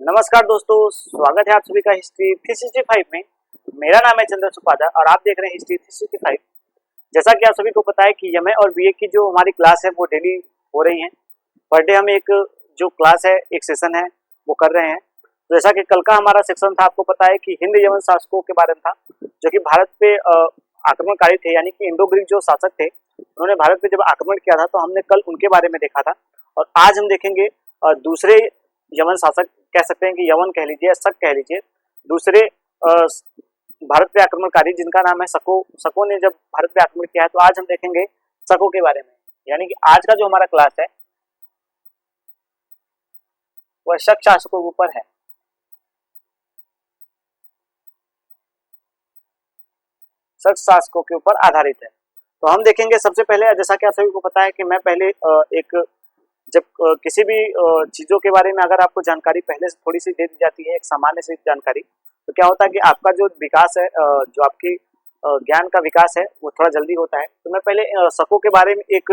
नमस्कार दोस्तों, स्वागत है आप सभी का हिस्ट्री 365 में। मेरा नाम है चंद्र सुपादा और आप देख रहे हैं हिस्ट्री 365। जैसा कि आप सभी को पता है कि एमए और बीए की जो हमारी क्लास है वो डेली हो रही है। पर डे हम एक जो क्लास है, एक सेशन है वो कर रहे हैं। तो जैसा कि कल का हमारा सेक्शन था, आपको पता है कि हिंद यवन शासकों के बारे में था, जो कि भारत पे आक्रमणकारी थे, यानी कि इंडो ग्रीक जो शासक थे उन्होंने भारत पे जब आक्रमण किया था तो हमने कल उनके बारे में देखा था। और आज हम देखेंगे दूसरे यवन शासक, कह सकते हैं कि यवन कह लीजिए, शक कह लीजिए, दूसरे भारत पे आक्रमणकारी जिनका नाम है शको। शको ने जब भारत पे आक्रमण किया है तो आज हम देखेंगे शको के बारे में। यानी कि आज का जो हमारा क्लास है वह शक शासकों के ऊपर है। शक शासकों के ऊपर आधारित है। तो हम देखेंगे सबसे पहले, जैसा कि आप सभी को पता है कि मैं पहले एक जब किसी भी चीजों के बारे में अगर आपको जानकारी पहले से थोड़ी सी दे दी जाती है, एक सामान्य सी जानकारी, तो क्या होता है कि आपका जो विकास है, जो आपकी ज्ञान का विकास है वो थोड़ा जल्दी होता है। तो मैं पहले शकों के बारे में एक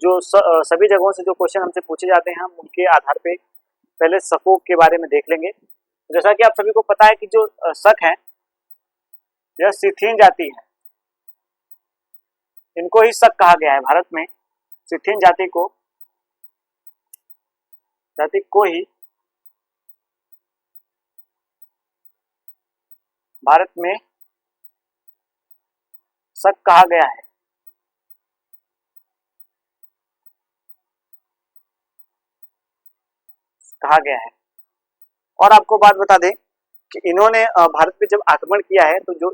जो सभी जगहों से जो क्वेश्चन हमसे पूछे जाते हैं हम उनके आधार पे पहले शकों के बारे में देख लेंगे। जैसा कि आप सभी को पता है कि जो शक है यह सिथियन जाति है, इनको ही शक कहा गया है। भारत में सिथियन जाति को ही भारत में शक कहा गया है। और आपको बात बता दें कि इन्होंने भारत पे जब आक्रमण किया है तो जो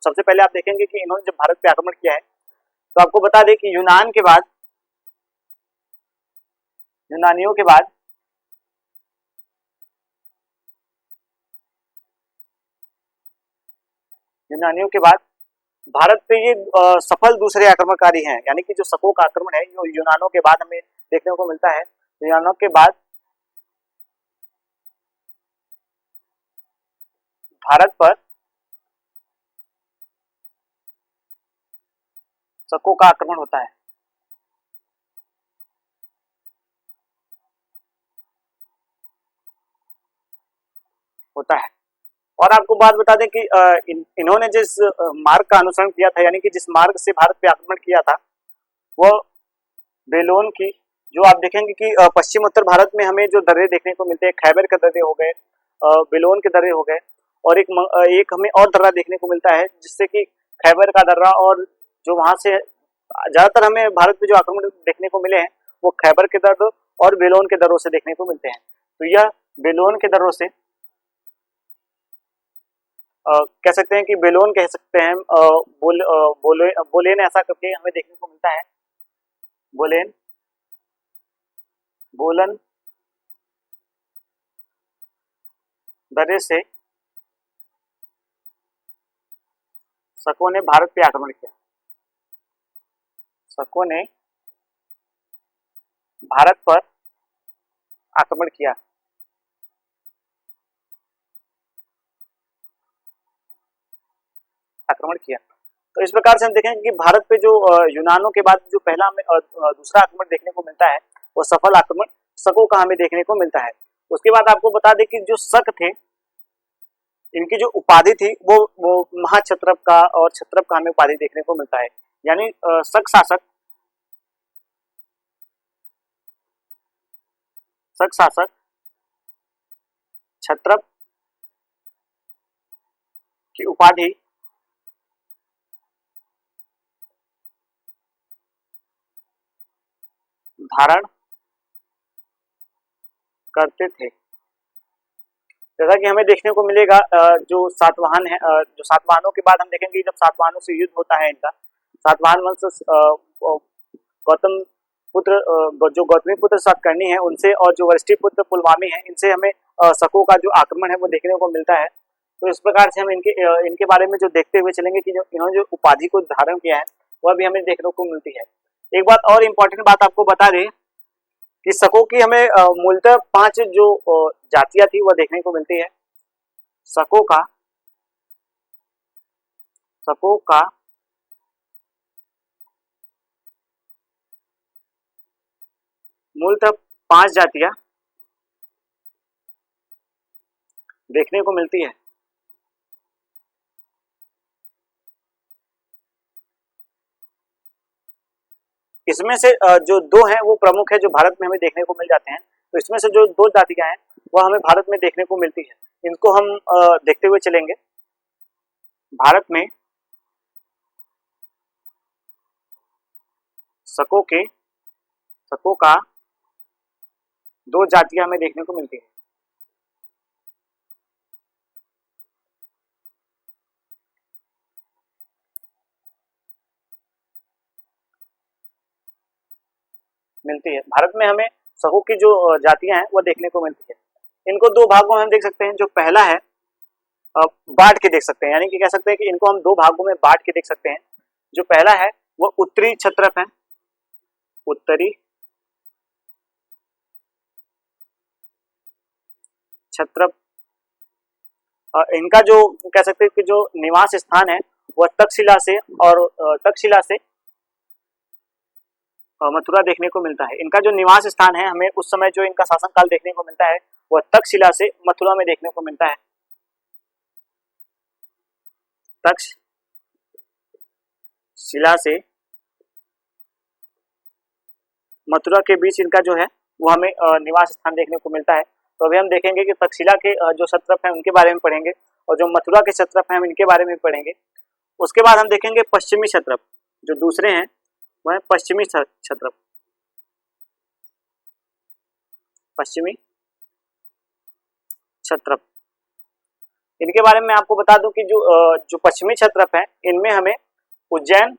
सबसे पहले आप देखेंगे कि इन्होंने जब भारत पे आक्रमण किया है तो आपको बता दें कि यूनानियों के बाद भारत पे ये सफल दूसरे आक्रमणकारी हैं। यानी कि जो शकों का आक्रमण है जो यूनानों के बाद हमें देखने को मिलता है। तो यूनानों के बाद भारत पर शकों का आक्रमण होता है। और आपको बात बता दें कि इन्होंने जिस मार्ग का अनुसरण किया था, यानी कि जिस मार्ग से भारत पे आक्रमण किया था वो बेलोन की, जो आप देखेंगे कि पश्चिम उत्तर भारत में हमें जो दर्रे देखने को मिलते हैं, खैबर के दर्रे हो गए, बेलोन के दर्रे हो गए, और एक हमें और दर्रा देखने को मिलता है जिससे कि खैबर का दर्रा। और जो वहां से ज्यादातर हमें भारत में जो आक्रमण देखने को मिले हैं वो खैबर के दर्रों और बेलोन के दर्रों से देखने को मिलते हैं। तो यह बेलोन के दर्रों से कह सकते हैं कि बेलोन कह सकते हैं, बोलेन ऐसा करके हमें देखने को मिलता है। बोलेन, बोलन दर्रे से शकों ने भारत पे आक्रमण किया। शकों ने भारत पर आक्रमण किया। तो इस प्रकार से हम देखेंगे कि भारत पे जो यूनानों के बाद जो पहला हमें दूसरा आक्रमण देखने को मिलता है वो सफल आक्रमण शकों का हमें देखने को मिलता है। उसके बाद आपको बता दें कि जो शक थे इनकी जो उपाधि थी वो महाक्षत्रप का और क्षत्रप का हमें उपाधि देखने को मिलता है। यानी शक शासक क्षत्रप की उपाधि धारण करते थे। जैसा कि हमें देखने को मिलेगा जो सातवाहन है, जो सातवाहनों के बाद हम देखेंगे जब सातवाहनों से युद्ध होता है इनका, सातवाहन वंश गौतम पुत्र जो गौतमी पुत्र सातकर्णी है उनसे, और जो वशिष्ठ पुत्र पुलवामी है, इनसे हमें शकों का जो आक्रमण है वो देखने को मिलता है। तो इस प्रकार से हम इनके बारे में जो देखते हुए चलेंगे कि जो इन्होंने जो उपाधि को धारण किया है वह भी हमें देखने को मिलती है। एक बात और इम्पोर्टेंट बात आपको बता दें कि शकों की हमें मूलतः 5 जो जातियां थी वह देखने को मिलती है। शकों का मूलतः 5 जातियां देखने को मिलती है। इसमें से जो दो हैं वो प्रमुख है जो भारत में हमें देखने को मिल जाते हैं। तो इसमें से जो दो जातियां हैं वह हमें भारत में देखने को मिलती है। इनको हम देखते हुए चलेंगे। भारत में सको का दो जातियां हमें देखने को मिलती है। भारत में हमें सको की जो जातियां हैं वह देखने को मिलती है। इनको दो भागों में हम देख सकते हैं। जो पहला है बांट के देख सकते हैं, यानी कि कह सकते हैं कि इनको हम दो भागों में बांट के देख सकते हैं। जो पहला है वो उत्तरी क्षत्रप है, उत्तरी क्षत्रप। इनका जो कह सकते हैं कि जो निवास स्थान है वह तक्षशिला से और तक्षशिला से मथुरा देखने को मिलता है। इनका जो निवास स्थान है हमें उस समय जो इनका शासनकाल देखने को मिलता है वह तक्षशिला से मथुरा में देखने को मिलता है। तक्षशिला से मथुरा के बीच इनका जो है वो हमें निवास स्थान देखने को मिलता है। तो अभी हम देखेंगे कि तक्षशिला के जो क्षत्रप हैं उनके बारे में पढ़ेंगे और जो मथुरा के क्षत्रप हैं हम इनके बारे में पढ़ेंगे। उसके बाद हम देखेंगे पश्चिमी क्षत्रप, जो दूसरे हैं वह पश्चिमी क्षत्रप। पश्चिमी क्षत्रप, इनके बारे में आपको बता दूं कि जो पश्चिमी क्षत्रप है इनमें हमें उज्जैन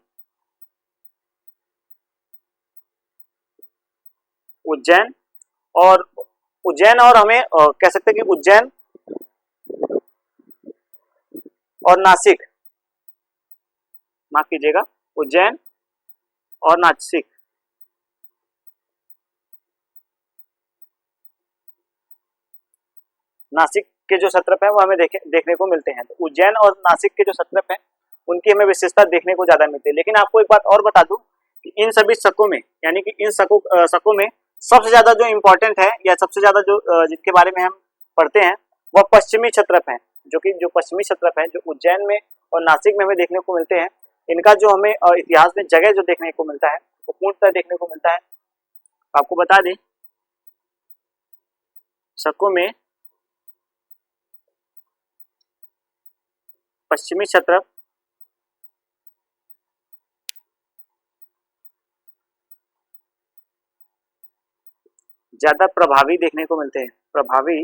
और हमें कह सकते हैं कि उज्जैन और नासिक, माफ कीजिएगा, उज्जैन और नासिक, नासिक के जो क्षत्रप है वो हमें देखने को मिलते हैं। तो उज्जैन और नासिक के जो क्षत्रप है उनकी हमें विशेषता देखने को ज्यादा मिलती है। लेकिन आपको एक बात और बता दूं कि इन सभी शकों में, यानी कि इन शकों में सबसे ज्यादा जो इम्पोर्टेंट है या सबसे ज्यादा जो जिनके बारे में हम पढ़ते हैं वह पश्चिमी क्षत्रप है। जो पश्चिमी क्षत्रप है जो उज्जैन में और नासिक में हमें देखने को मिलते हैं। इनका जो हमें इतिहास में जगह जो देखने को मिलता है वो पूर्णतः देखने को मिलता है। आपको बता दें शकों में पश्चिमी क्षत्रप ज्यादा प्रभावी देखने को मिलते हैं। प्रभावी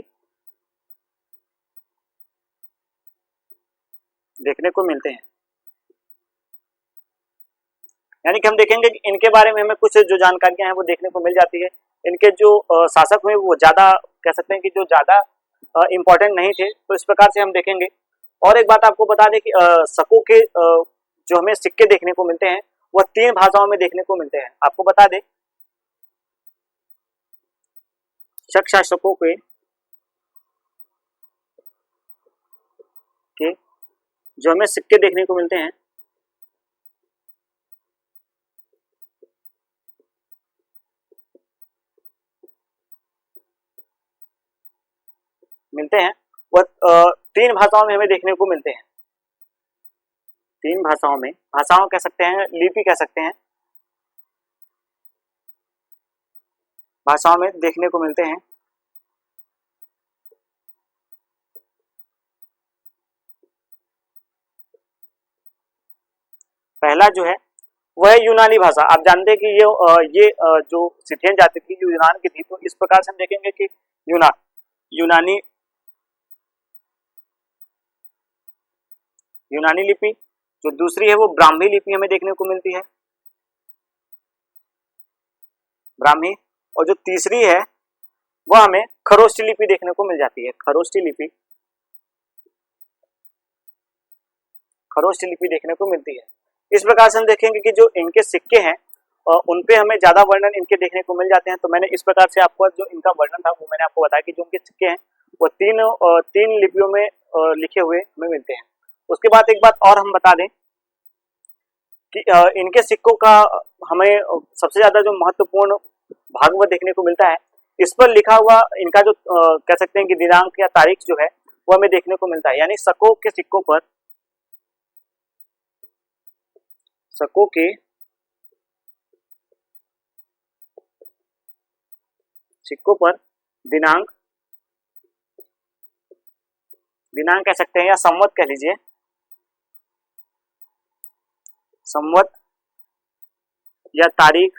देखने को मिलते हैं, यानी कि हम देखेंगे कि इनके बारे में हमें कुछ जो जानकारियां हैं वो देखने को मिल जाती है। इनके जो शासक हुए वो ज्यादा कह सकते हैं कि जो ज्यादा इम्पोर्टेंट नहीं थे। तो इस प्रकार से हम देखेंगे। और एक बात आपको बता दें कि शकों के जो हमें सिक्के देखने को मिलते हैं वह 3 भाषाओं में देखने को मिलते हैं। आपको बता दें शक शासकों के जो हमें सिक्के देखने को मिलते हैं वह 3 भाषाओं में हमें देखने को मिलते हैं। 3 भाषाओं में, भाषाओं कह सकते हैं, लिपि कह सकते हैं, भाषाओं में देखने को मिलते हैं। पहला जो है वह है यूनानी भाषा। आप जानते हैं कि ये जो सिथियन जाति थी जो यूनान की थी, तो इस प्रकार से हम देखेंगे कि यूनानी लिपि। जो दूसरी है वो ब्राह्मी लिपि हमें देखने को मिलती है, ब्राह्मी। और जो तीसरी है वह हमें खरोष्टी लिपि देखने को मिल जाती है। खरोष्टी लिपि देखने को मिलती है। इस प्रकार से हम देखेंगे कि जो इनके सिक्के हैं उन पे हमें ज्यादा वर्णन इनके देखने को मिल जाते हैं। तो मैंने इस प्रकार से आपको जो इनका वर्णन था वो मैंने आपको बताया कि जो इनके सिक्के हैं वो तीन लिपियों में लिखे हुए हमें मिलते हैं। उसके बाद एक बात और हम बता दें कि इनके सिक्कों का हमें सबसे ज्यादा जो महत्वपूर्ण भाग वह देखने को मिलता है। इस पर लिखा हुआ इनका जो कह सकते हैं कि दिनांक या तारीख जो है वो हमें देखने को मिलता है। यानी शकों के सिक्कों पर दिनांक कह सकते हैं या संवत कह लीजिए, संवत या तारीख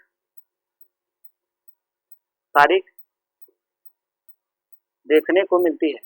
देखने को मिलती है।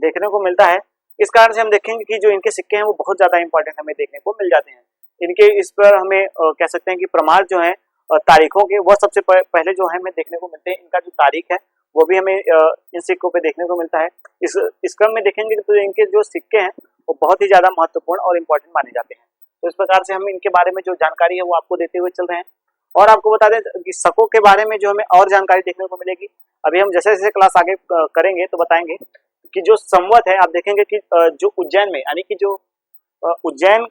देखने को मिलता है। इस कारण से हम देखेंगे कि जो इनके सिक्के हैं वो बहुत ज्यादा इंपॉर्टेंट हमें देखने को मिल जाते हैं। इनके इस पर हमें कह सकते हैं कि प्रमाण जो है तारीखों के, वो सबसे पहले जो है हमें देखने को मिलते हैं। इनका जो तारीख है वो भी हमें इन सिक्कों पे देखने को मिलता है। इस क्रम में देखेंगे तो इनके जो सिक्के हैं वो बहुत ही ज्यादा महत्वपूर्ण और इम्पोर्टेंट माने जाते हैं। तो इस प्रकार से हम इनके बारे में जो जानकारी है वो आपको देते हुए चल रहे हैं। और आपको बता दें कि शकों के बारे में जो हमें और जानकारी देखने को मिलेगी, अभी हम जैसे जैसे क्लास आगे करेंगे तो बताएंगे कि जो संवत है, आप देखेंगे कि जो उज्जैन में, यानी कि जो उज्जैन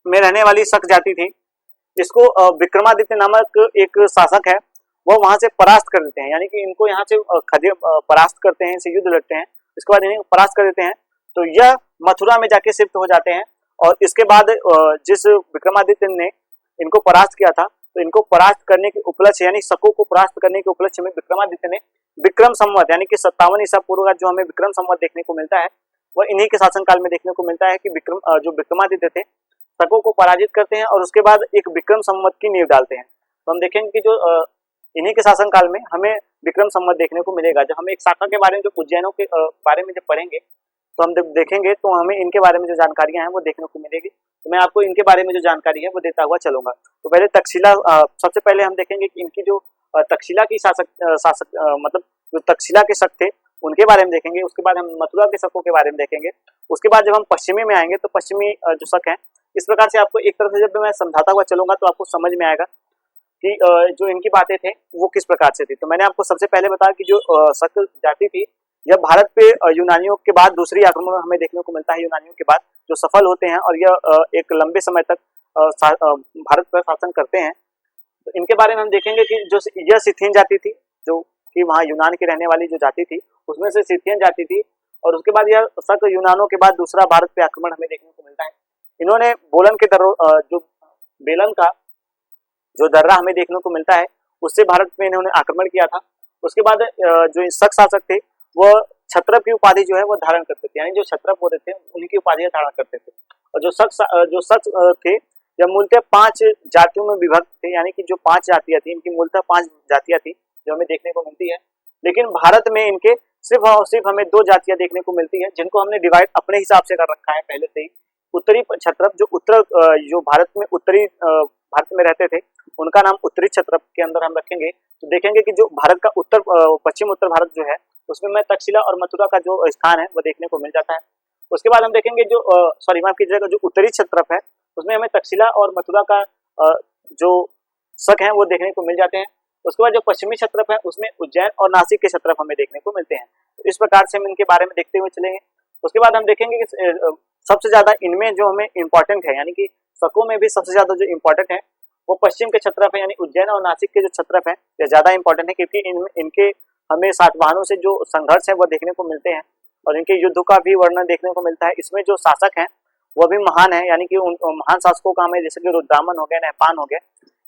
में रहने वाली शक जाति थी, इसको विक्रमादित्य नामक एक शासक है वो वहां से परास्त कर देते हैं। यानी कि इनको यहाँ से परास्त करते हैं, इनसे युद्ध लड़ते हैं, इसके बाद इन्हें परास्त कर देते हैं। तो यह मथुरा में जाके शिफ्ट हो जाते हैं। और इसके बाद जिस विक्रमादित्य ने इनको परास्त किया था, तो इनको परास्त करने के उपलक्ष्य, यानी शकों को परास्त करने के उपलक्ष्य में विक्रमादित्य ने विक्रम संवत, यानी कि 57 ईसा पूर्व का जो हमें विक्रम संवत देखने को मिलता है, वह इन्हीं के शासनकाल में देखने को मिलता है कि जो विक्रमादित्य थे शकों को पराजित करते हैं और उसके बाद एक विक्रम संवत की नींव डालते हैं। तो हम देखेंगे कि जो इन्हीं के शासनकाल में हमें विक्रम संवत देखने को मिलेगा। जब हम एक शाखा के बारे में, जो उज्जैनों के बारे में जब पढ़ेंगे तो हम देखेंगे तो हमें इनके बारे में जो जानकारियां हैं वो देखने को मिलेगी। तो मैं आपको इनके बारे में जो जानकारी है वो देता हुआ चलूंगा। तो पहले तक्षशिला, सबसे पहले हम देखेंगे कि इनकी जो तक्षशिला की मतलब जो तक्षशिला के शक थे उनके बारे में देखेंगे। उसके बाद हम मथुरा के शकों के बारे में देखेंगे। उसके बाद जब हम पश्चिमी में आएंगे तो पश्चिमी जो शक है, इस प्रकार से आपको एक तरफ से जब मैं समझाता हुआ चलूंगा तो आपको समझ में आएगा कि जो इनकी बातें थे वो किस प्रकार से थी। तो मैंने आपको सबसे पहले बताया कि जो शक जाति थी, यह भारत पे यूनानियों के बाद दूसरी आक्रमण हमें देखने को मिलता है। यूनानियों के बाद जो सफल होते हैं और यह एक लंबे समय तक भारत पर शासन करते हैं। तो इनके बारे में हम देखेंगे कि जो यह सिथियन जाति थी, जो कि वहाँ यूनान की रहने वाली जो जाति थी उसमें से सिथियन जाति थी। और उसके बाद यह शक यूनानों के बाद दूसरा भारत पे आक्रमण हमें देखने को मिलता है। इन्होंने बोलन के जो बेलन का जो दर्रा हमें देखने को मिलता है उससे भारत में इन्होंने आक्रमण किया था। उसके बाद जो शक शासक थे वो क्षत्रप की उपाधि जो है वो धारण करते थे, यानी जो क्षत्रप होते थे उनकी उपाधियां धारण करते थे। और जो शक थे यह मूलतः 5 जातियों में विभक्त थे, यानी कि जो 5 जातियां थी, इनकी मूलतः 5 जातियां थी जो हमें देखने को मिलती है। लेकिन भारत में इनके सिर्फ और सिर्फ हमें 2 जातियां देखने को मिलती है, जिनको हमने डिवाइड अपने हिसाब से कर रखा है पहले से ही। उत्तरी क्षत्रप, जो भारत में उत्तरी भारत में रहते थे, उनका नाम उत्तरी क्षत्रप के अंदर हम रखेंगे। तो देखेंगे कि जो भारत का पश्चिम उत्तर भारत जो है उसमें मैं तक्षशिला और मथुरा का जो स्थान है वो देखने को मिल जाता है। उसके बाद हम देखेंगे जो माफ कीजिएगा, जो उत्तरी क्षत्रप है उसमें हमें तक्षशिला और मथुरा का जो शक है वो देखने को मिल जाते हैं। उसके बाद जो पश्चिमी क्षत्रप है उसमें उज्जैन और नासिक के क्षत्रप हमें देखने को मिलते हैं। तो इस प्रकार से हम इनके बारे में देखते हुए चलेंगे। उसके बाद हम देखेंगे कि सबसे ज्यादा इनमें जो हमें इम्पोर्टेंट है, यानी कि शकों में भी सबसे ज्यादा जो इम्पोर्टेंट है वो पश्चिम के क्षत्रप है, यानी उज्जैन और नासिक के जो क्षत्रप है ये ज्यादा इंपॉर्टेंट है, क्योंकि इनके हमें सातवाहनों से जो संघर्ष है वो देखने को मिलते हैं और इनके युद्ध का भी वर्णन देखने को मिलता है। इसमें जो शासक हैं वो भी महान है, यानी कि उन महान शासकों का हमें, जैसे कि रुद्रामन हो गए, नहपान हो गए,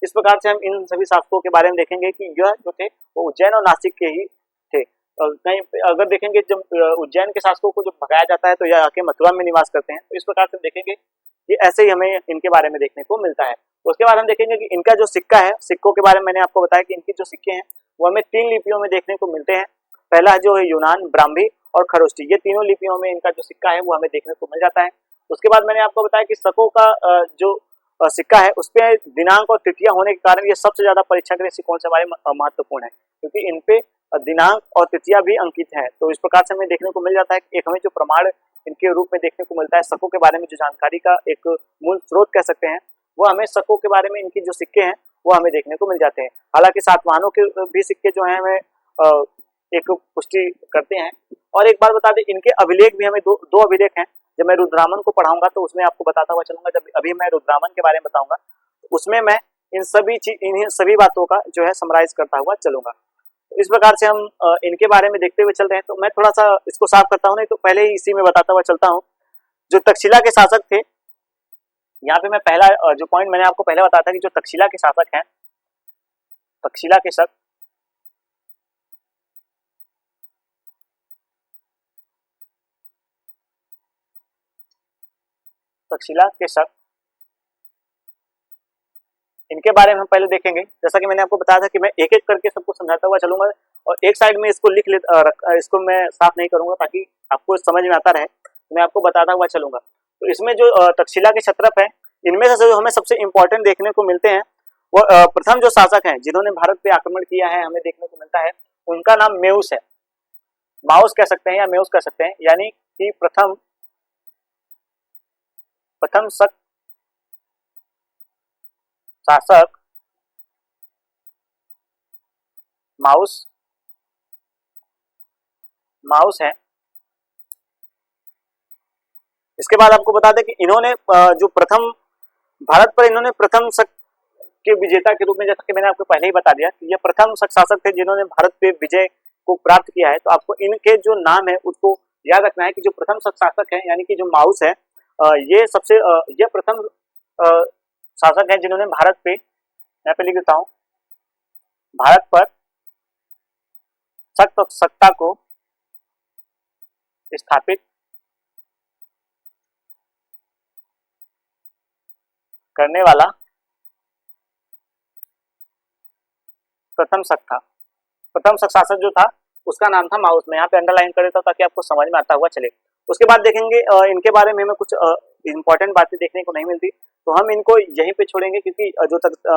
इस प्रकार से हम इन सभी शासकों के बारे में देखेंगे कि यह जो थे वो उज्जैन और नासिक के ही थे। कहीं अगर देखेंगे जब उज्जैन के शासकों को जब भगाया जाता है तो यह आके मथुरा में निवास करते हैं। तो इस प्रकार से देखेंगे ये ऐसे ही हमें इनके बारे में देखने को मिलता है। उसके बाद हम देखेंगे कि इनका जो सिक्का है, सिक्कों के बारे में मैंने आपको बताया कि इनकी जो सिक्के हैं वो हमें 3 लिपियों में देखने को मिलते हैं। पहला जो है यूनान, ब्राह्मी और खरोष्टी, ये तीनों लिपियों में इनका जो सिक्का है वो हमें देखने को मिल जाता है। उसके बाद मैंने आपको बताया कि शकों का जो सिक्का है उस पे दिनांक और तिथियां होने के कारण ये सबसे ज्यादा परीक्षा के दृष्टिकोण से हमारे महत्वपूर्ण है, क्योंकि इन पे दिनांक और तिथियां भी अंकित है। तो इस प्रकार से हमें देखने को मिल जाता है कि एक हमें जो प्रमाण इनके रूप में देखने को मिलता है, शकों के बारे में जो जानकारी का एक मूल स्रोत कह सकते हैं, वो हमें शकों के बारे में इनकी जो सिक्के हैं वो हमें देखने को मिल जाते हैं। हालांकि सातवाहनों के भी सिक्के जो हैं हमें एक पुष्टि करते हैं। और एक बार बता दें, इनके अभिलेख भी हमें दो अभिलेख हैं। जब मैं रुद्रामन को पढ़ाऊंगा तो उसमें आपको बताता हुआ चलूंगा। जब अभी मैं रुद्रामन के बारे में बताऊंगा तो उसमें मैं इन सभी बातों का जो है समराइज करता हुआ चलूंगा। तो इस प्रकार से हम इनके बारे में देखते हुए चल रहे हैं। तो मैं थोड़ा सा इसको साफ करता हूँ, नहीं तो पहले ही इसी में बताता हुआ चलता हूँ। जो तक्षशिला के शासक थे, यहाँ पे मैं पहला जो पॉइंट मैंने आपको पहले बताया था कि जो तक्षशिला के शासक हैं, तक्षशिला के शक तक्षशिला के शक इनके बारे में हम पहले देखेंगे। जैसा कि मैंने आपको बताया था कि मैं एक एक करके सबको समझाता हुआ चलूंगा और एक साइड में इसको लिख ले इसको मैं साफ नहीं करूंगा ताकि आपको समझ में आता रहे। मैं आपको बताता हुआ चलूंगा। तो इसमें जो तक्षशिला के क्षत्रप है, इनमें से जो हमें सबसे इंपॉर्टेंट देखने को मिलते हैं वो प्रथम जो शासक हैं जिन्होंने भारत पे आक्रमण किया है, हमें देखने को मिलता है उनका नाम मेउस है। माउस कह सकते हैं या मेउस कह सकते हैं, यानी कि प्रथम शासक माउस है। इसके बाद आपको बता दें कि इन्होंने जो प्रथम भारत पर इन्होंने प्रथम शक के विजेता के रूप में, जैसा कि मैंने आपको पहले ही बता दिया, ये प्रथम शक शासक थे जिन्होंने भारत पे विजय को प्राप्त किया है। तो आपको इनके जो नाम है उसको याद रखना है कि जो प्रथम शक शासक है यानी कि जो माउस है, ये प्रथम शासक है जिन्होंने भारत पे, यहाँ पे लिख देता हूँ, भारत पर सख्त सत्ता को स्थापित करने वाला प्रथम शक था। प्रथम शक शासक जो था उसका नाम था माउस। मैं यहाँ पे अंडरलाइन कर देता हूँ ताकि आपको समझ में आता हुआ चले। उसके बाद देखेंगे इनके बारे में हमें कुछ इंपॉर्टेंट बातें देखने को नहीं मिलती, तो हम इनको यहीं पे छोड़ेंगे क्योंकि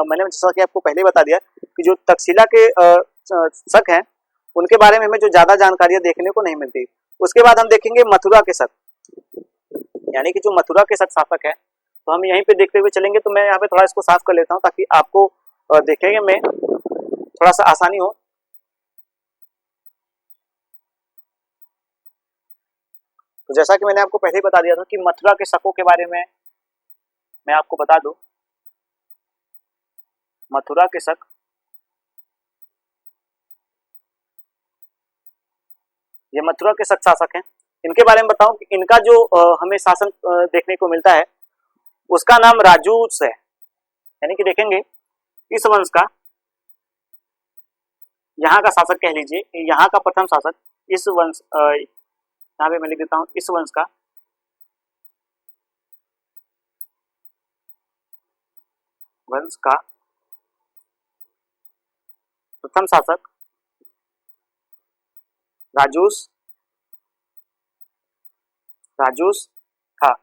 मैंने जैसा कि आपको पहले बता दिया कि जो तक्षशिला के शक हैं उनके बारे में हमें जो ज्यादा जानकारियां देखने को नहीं मिलती। उसके बाद हम देखेंगे मथुरा के शक, यानी कि जो मथुरा के शक शासक है, तो हम यहीं पे देखते हुए चलेंगे। तो मैं यहाँ पे थोड़ा इसको साफ कर लेता हूँ ताकि आपको देखेंगे में थोड़ा सा आसानी हो। तो जैसा कि मैंने आपको पहले ही बता दिया था कि मथुरा के शकों के बारे में मैं आपको बता दूं। मथुरा के शक ये मथुरा के शक शासक हैं। इनके बारे में बताऊं कि इनका जो हमें शासन देखने को मिलता है उसका नाम राजूस है, यानी कि देखेंगे इस वंश का, यहाँ का शासक कह लीजिए, यहाँ का प्रथम शासक इस वंश, यहाँ पे मैं लिख देता हूँ इस वंश का प्रथम शासक राजूस था।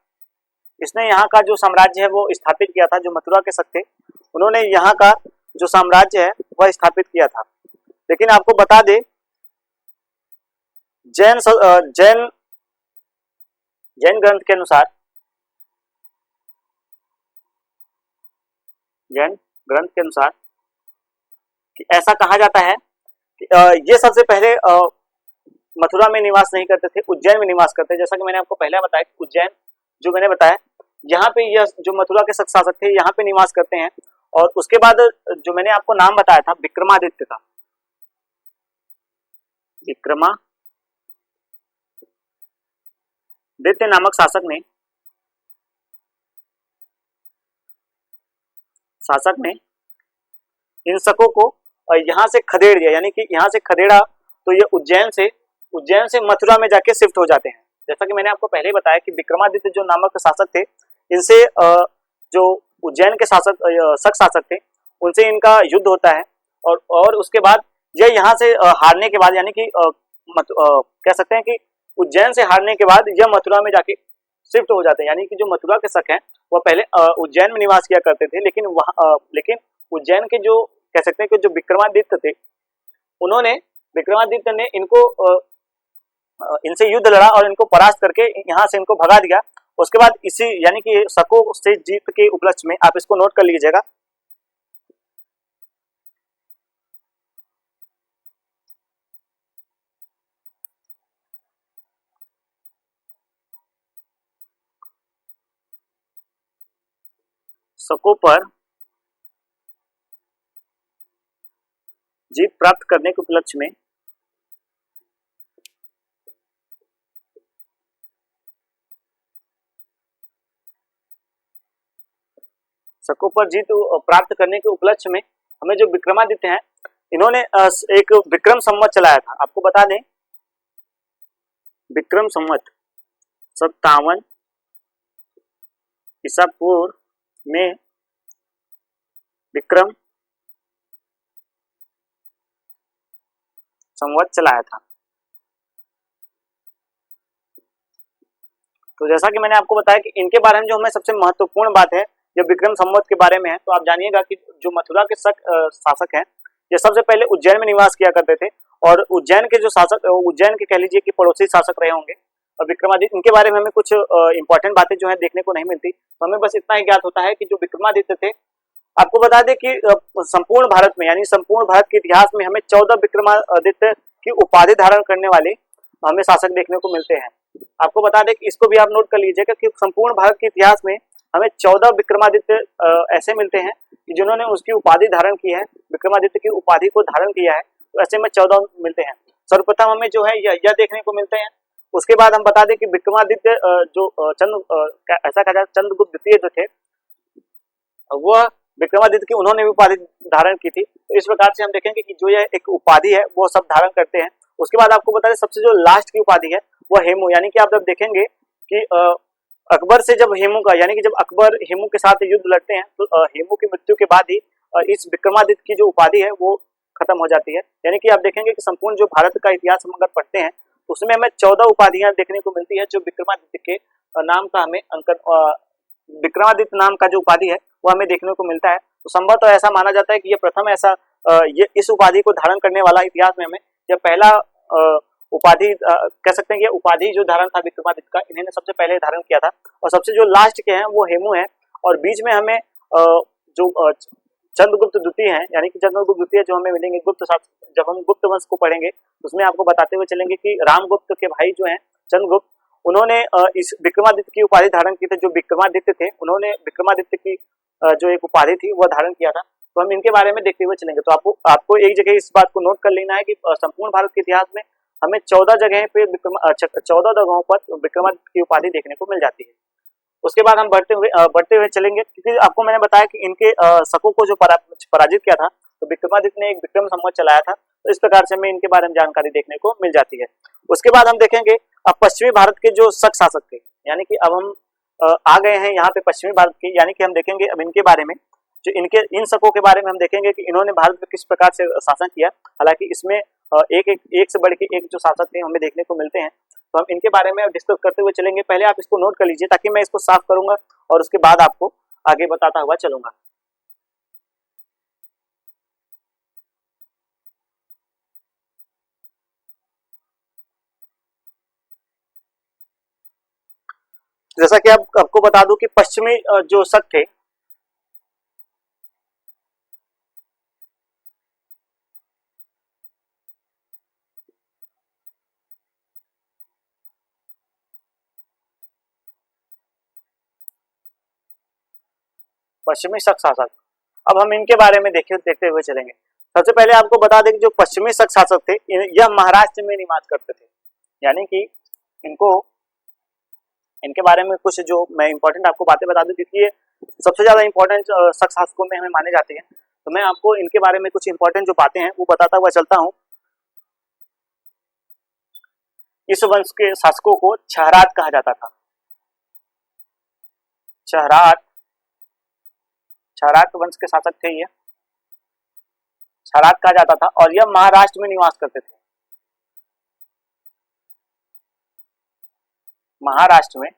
इसने यहाँ का जो साम्राज्य है वो स्थापित किया था। जो मथुरा के शक थे उन्होंने यहाँ का जो साम्राज्य है वह स्थापित किया था। लेकिन आपको बता दे जैन जैन जैन ग्रंथ के अनुसार जैन ग्रंथ के अनुसार कि ऐसा कहा जाता है कि ये सबसे पहले मथुरा में निवास नहीं करते थे, उज्जैन में निवास करते थे। जैसा कि मैंने आपको पहले बताया कि उज्जैन जो मैंने बताया यहाँ पे यह जो मथुरा के शासक थे यहाँ पे निवास करते हैं। और उसके बाद जो मैंने आपको नाम बताया था विक्रमादित्य का, विक्रमादित्य नामक शासक ने इन शकों को यहाँ से खदेड़ दिया, यानी कि यहाँ से खदेड़ा तो ये उज्जैन से मथुरा में जाके शिफ्ट हो जाते हैं। जैसा कि मैंने आपको पहले बताया कि विक्रमादित्य जो नामक शासक थे, इनसे जो उज्जैन के शक शासक थे उनसे इनका युद्ध होता है। और उसके बाद यह यहाँ से हारने के बाद, यानी कि कह सकते हैं कि उज्जैन से हारने के बाद यह मथुरा में जाके शिफ्ट हो जाते हैं। यानी कि जो मथुरा के शक हैं वह पहले उज्जैन में निवास किया करते थे, लेकिन उज्जैन के जो कह सकते हैं कि जो विक्रमादित्य थे, विक्रमादित्य ने इनसे युद्ध लड़ा और इनको परास्त करके यहाँ से इनको भगा दिया। उसके बाद इसी यानी कि शकों से जीत के उपलक्ष्य में आप इसको नोट कर लीजिएगा। शकों पर जीत प्राप्त करने के उपलक्ष्य में शकों पर जीत प्राप्त करने के उपलक्ष्य में हमें जो विक्रमादित्य हैं, इन्होंने एक विक्रम संवत चलाया था। आपको बता दें, विक्रम संवत 57 ईसा पूर्व में विक्रम संवत चलाया था। तो जैसा कि मैंने आपको बताया कि इनके बारे में जो हमें सबसे महत्वपूर्ण बात है, जब विक्रम संवत के बारे में है, तो आप जानिएगा कि जो मथुरा के शासक हैं, ये सबसे पहले उज्जैन में निवास किया करते थे और उज्जैन के जो शासक, उज्जैन के कह लीजिए कि पड़ोसी शासक रहे होंगे। और विक्रमादित्य, इनके बारे में हमें कुछ इंपॉर्टेंट बातें जो है देखने को नहीं मिलती, तो हमें बस इतना ही ज्ञात होता है कि जो विक्रमादित्य थे, आपको बता दें कि संपूर्ण भारत में, यानी संपूर्ण भारत के इतिहास में हमें 14 विक्रमादित्य की उपाधि धारण करने वाले हमें शासक देखने को मिलते हैं। आपको बता दें कि इसको भी आप नोट कर लीजिएगा कि संपूर्ण भारत के इतिहास में हमें 14 विक्रमादित्य ऐसे मिलते हैं कि जिन्होंने उसकी उपाधि धारण की है, विक्रमादित्य की उपाधि को धारण किया है, तो ऐसे में 14 मिलते हैं। सर्वप्रथम हमें जो है यह देखने को मिलते हैं। उसके बाद हम बता दें कि विक्रमादित्य ऐसा कहा जाए चंद्रगुप्त द्वितीय जो थे, वह विक्रमादित्य की उन्होंने भी उपाधि धारण की थी। तो इस प्रकार से हम देखेंगे कि जो यह एक उपाधि है वो सब धारण करते हैं। उसके बाद आपको बता दें सबसे जो लास्ट की उपाधि है वह हेमू, यानी कि आप जब देखेंगे कि अकबर से जब हेमू का, यानी कि जब अकबर हेमू के साथ युद्ध लड़ते हैं, तो हेमू की मृत्यु के बाद ही इस विक्रमादित्य की जो उपाधि है वो खत्म हो जाती है। यानी कि आप देखेंगे कि संपूर्ण जो भारत का इतिहास हम अगर पढ़ते हैं तो उसमें हमें 14 उपाधियां देखने को मिलती है जो विक्रमादित्य के नाम का हमें अंकन, विक्रमादित्य नाम का जो उपाधि है वो हमें देखने को मिलता है। तो संभवतः ऐसा माना जाता है कि ये प्रथम ऐसा ये इस उपाधि को धारण करने वाला इतिहास में हमें यह पहला उपाधि कह सकते हैं कि उपाधि जो धारण था विक्रमादित्य का, इन्होंने सबसे पहले धारण किया था। और सबसे जो लास्ट के हैं वो हेमू है, और बीच में हमें जो चंद्रगुप्त द्वितीय हैं, यानी कि चंद्रगुप्त द्वितीय जो हमें मिलेंगे गुप्त शासक, जब हम गुप्त वंश को पढ़ेंगे उसमें आपको बताते हुए चलेंगे कि रामगुप्त के भाई जो हैं चंद्रगुप्त, उन्होंने इस विक्रमादित्य की उपाधि धारण की थी। जो विक्रमादित्य थे उन्होंने विक्रमादित्य की जो एक उपाधि थी वह धारण किया था। तो हम इनके बारे में देखते हुए चलेंगे। तो आपको एक जगह इस बात को नोट कर लेना है कि संपूर्ण भारत के इतिहास में हमें 14 जगह पे 14 जगहों पर विक्रमादित्य की उपाधि देखने को मिल जाती है। उसके बाद हम बढ़ते हुए चलेंगे, क्योंकि आपको मैंने बताया कि इनके शकों को जो पराजित किया था, तो विक्रमादित्य ने एक विक्रम संवत चलाया था। तो इस प्रकार से हमें इनके बारे में जानकारी देखने को मिल जाती है। उसके बाद हम देखेंगे अब पश्चिमी भारत के जो शक शासक थे, यानी कि अब हम आ गए हैं यहाँ पे पश्चिमी भारत के, यानी कि हम देखेंगे अब इनके बारे में, जो इनके इन शकों के बारे में हम देखेंगे कि इन्होंने भारत में किस प्रकार से शासन किया। हालांकि इसमें एक से बढ़ के एक जो शासक थे हमें देखने को मिलते हैं। तो हम इनके बारे में डिस्कस करते हुए चलेंगे। पहले आप इसको नोट कर लीजिए ताकि मैं इसको साफ करूंगा और उसके बाद आपको आगे बताता हुआ चलूंगा। जैसा कि आपको बता दूं कि पश्चिमी जो शक थे, पश्चिमी शक शासक, अब हम इनके बारे में देखते हुए चलेंगे। सबसे पहले आपको बता दें कि जो पश्चिमी शक शासक थे यह महाराष्ट्र में निवास करते थे। यानी कि इनको इनके बारे में कुछ जो मैं इंपॉर्टेंट आपको बातें बता दूं, क्योंकि ये सबसे ज्यादा इंपॉर्टेंट शक शासकों में हमें माने जाते हैं। तो मैं आपको इनके बारे में कुछ इंपॉर्टेंट जो बातें हैं वो बताता हुआ चलता हूँ। इस वंश के शासकों को छहरात कहा जाता था। छहरात छहरात वंश के शासक थे ये, छहरात कहा जाता था, और यह महाराष्ट्र में निवास करते थे। महाराष्ट्र में